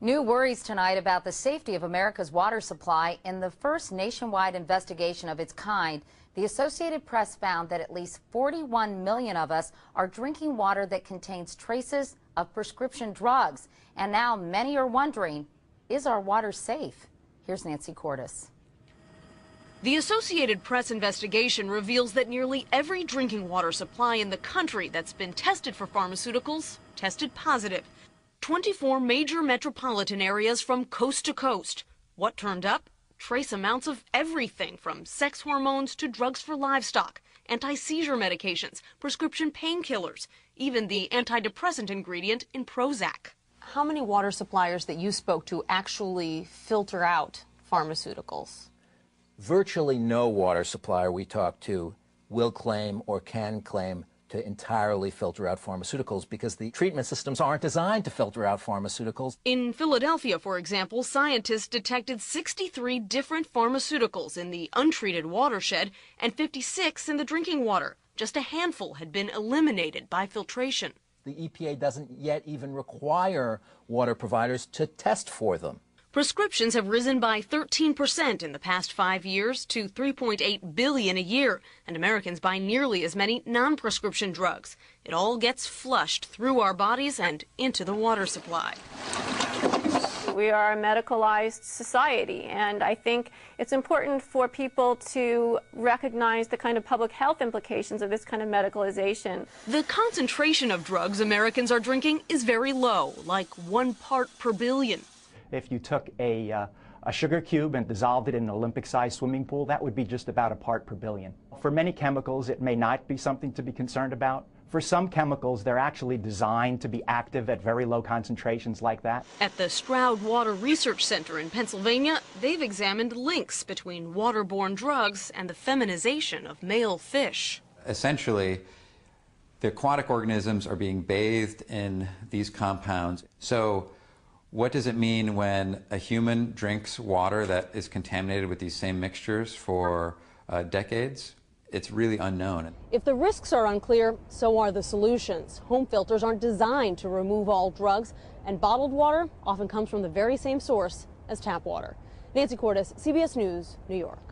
New worries tonight about the safety of America's water supply. In the first nationwide investigation of its kind, the Associated Press found that at least 41 million of us are drinking water that contains traces of prescription drugs. And now many are wondering, is our water safe? Here's Nancy Cordes. The Associated Press investigation reveals that nearly every drinking water supply in the country that's been tested for pharmaceuticals tested positive. 24 major metropolitan areas from coast to coast. What turned up? Trace amounts of everything from sex hormones to drugs for livestock, anti-seizure medications, prescription painkillers, even the antidepressant ingredient in Prozac. How many water suppliers that you spoke to actually filter out pharmaceuticals? Virtually no water supplier we talk to will claim or can claim to entirely filter out pharmaceuticals because the treatment systems aren't designed to filter out pharmaceuticals. In Philadelphia, for example, scientists detected 63 different pharmaceuticals in the untreated watershed and 56 in the drinking water. Just a handful had been eliminated by filtration. The EPA doesn't yet even require water providers to test for them. Prescriptions have risen by 13% in the past 5 years to 3.8 billion a year, and Americans buy nearly as many non-prescription drugs. It all gets flushed through our bodies and into the water supply. We are a medicalized society, and I think it's important for people to recognize the kind of public health implications of this kind of medicalization. The concentration of drugs Americans are drinking is very low, like 1 part per billion. If you took a sugar cube and dissolved it in an Olympic-sized swimming pool, that would be just about a part per billion. For many chemicals, it may not be something to be concerned about. For some chemicals, they're actually designed to be active at very low concentrations like that. At the Stroud Water Research Center in Pennsylvania, they've examined links between waterborne drugs and the feminization of male fish. Essentially, the aquatic organisms are being bathed in these compounds. So what does it mean when a human drinks water that is contaminated with these same mixtures for decades? It's really unknown. If the risks are unclear, so are the solutions. Home filters aren't designed to remove all drugs, and bottled water often comes from the very same source as tap water. Nancy Cordes, CBS News, New York.